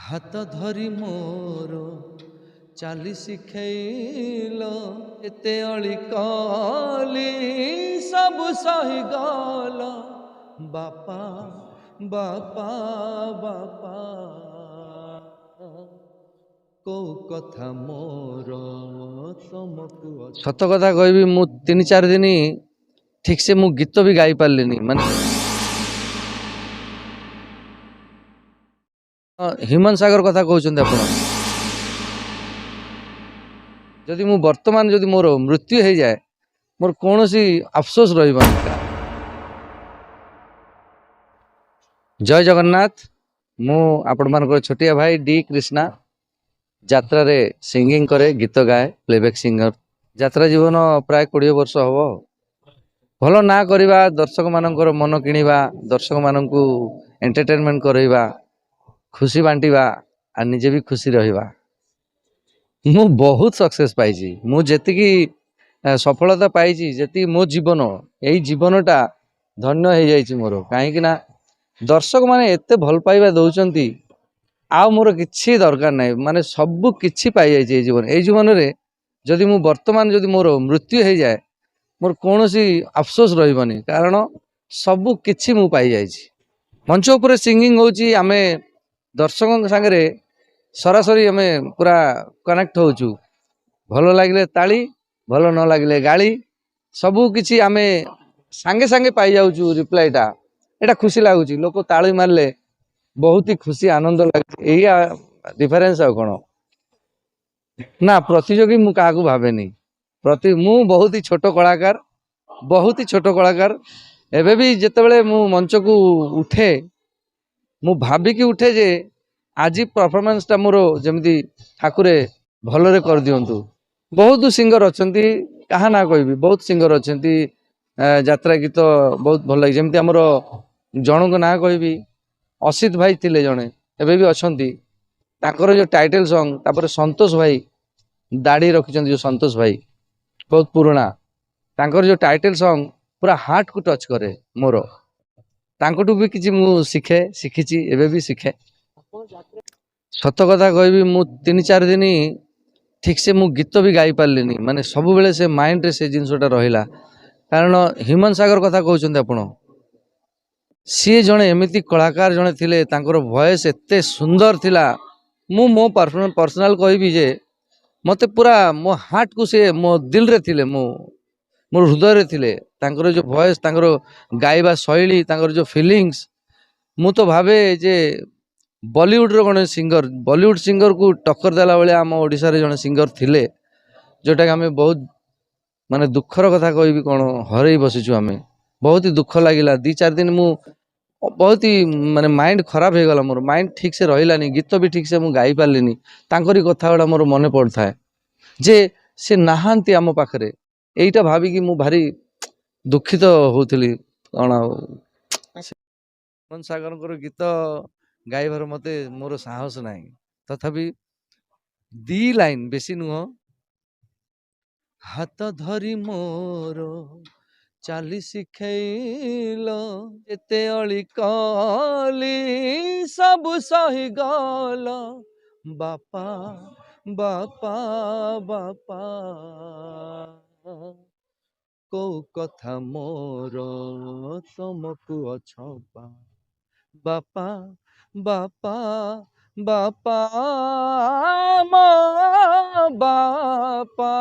हाथ धरी मोर चाली शिखैल एते अली कली सब सही गल बापा बापा बापा को कथा मोर तुमको सत कथा कहबी मु 3-4 दिन ठीक से मु गीत भी गाई पार्लिनी माने ह्यूमन सागर कथा कहते आप जदि मु वर्तमान जदि मोर मृत्यु हो जाए मोर कौन सी अफसोस रही। जय जगन्नाथ मु आपण मान छोटिया भाई डी कृष्णा यात्रा रे सिंगिंग करे गीत गाए प्लेबैक सिंगर यात्रा जीवन प्राय 20 वर्ष हम भल ना करवा दर्शक मानकर मन किणवा दर्शक मानू एंटरटेनमेंट करवा खुशी बांटिवा आ निजे भी खुशी रहिबा। मु बहुत सक्सेस पाइछि मु जेतिकी सफलता पाइछि जेति मो जीवन एई जीवनटा धन्य हो जाइछि मोर काहेकि ना दर्शक माने एते भल पाइबा दउचंती आ मोर किछि दरकार नाही माने सब किछि पाइ जाइछि एई जीवन। एई जीवन रे जदि मु वर्तमान जदि मोर मृत्यु हो जाए मोर कोनोसी अफसोस रहिबनी कारण सब किछि मु पाइ जाइछि। मंच ऊपर सिंगिंग होउछि आमे दर्शकों सागरे सरासरी आमे पूरा कनेक्ट होचु भल लगिले ताली भल न लगिले गाली सबू किछि आमे सांगे सांगे पाई जाउचु रिप्लाईटा एटा खुशी लागुची लोक ताली मारले बहुत ही खुशी आनंद लागे एया डिफरेंस आ कोन ना प्रतियोगी मु काकू भाबेनी प्रति मु बहुत ही छोट कलाकार एबे भी जेतेबेले मु मंच को उठे मु भाबिकी उठे जे आज परफॉर्मेंस टा मोर जमी ठाकुरे भलरे कर दियंतु। बहुत सिंगर अछंती कहा ना कहबी बहुत सिंगर अछंती यात्रा गीत बहुत भल लगे जमी आमर जनक ना कहबी असित भाई थिले जणे एबे भी अछंती ताकर जो टाइटल सॉन्ग तापर संतोष भाई दाढ़ी रखिछंती जो संतोष भाई बहुत पुराना ताकर जो टाइटल सॉन्ग पूरा हार्ट को टच करे मोर तांकटू भी किछि मु शिखिछि एबे भी शिखे। सत कथा कहबी मु 3-4 दिन ठीक से मु गीत भी गाई पार्लिनी माने सब बेले से माइंड रे से जिनसटा रहिला कारण ह्यूमन सागर कथा कहउछन्ते आपण सी जणे एमिति कलाकार जणे थिले तांकर वॉइस एते सुंदर थिला मु मो पर्सनल कहबी जे मते पूरा मो हार्ट को से मो दिल रे थिले मोर हृदय रे थिले तांकर जो वॉइस तांकर गाइबा शैली तांकर जो फीलिंग्स मु तो भावे जे बॉलीवुड रो गणे सिंगर बॉलीवुड सिंगर को टक्कर देला बेले आम ओडिसा रे जणे सिंगर थिले जोटा आम बहुत माने दुखर कथा कहबी कोन हरई बसिछु आम बहुत ही दुख लागिला 2-4 दिन मु बहुत ही माने माइंड खराब हो गला मोर माइंड ठीक से रहिलानी गीत भी ठीक से मु गाई पार्लिनी तांकरी कथा गुड़ा मोर मन पड़थाए जे से नाहांती आम पाखरे एइटा भाबी कि मु भारी दुखित होउथिली कोन मन सागर गीत गाइबार मते मोर साहस नाही तथापि 2 लाइन बेसी नुह हाथ धरी मोर चाली शिखैल एते अली कली सब सही गल बापा बापा बापा को कथा मोर तुमको अछपा बापा बापा बापा मो बापा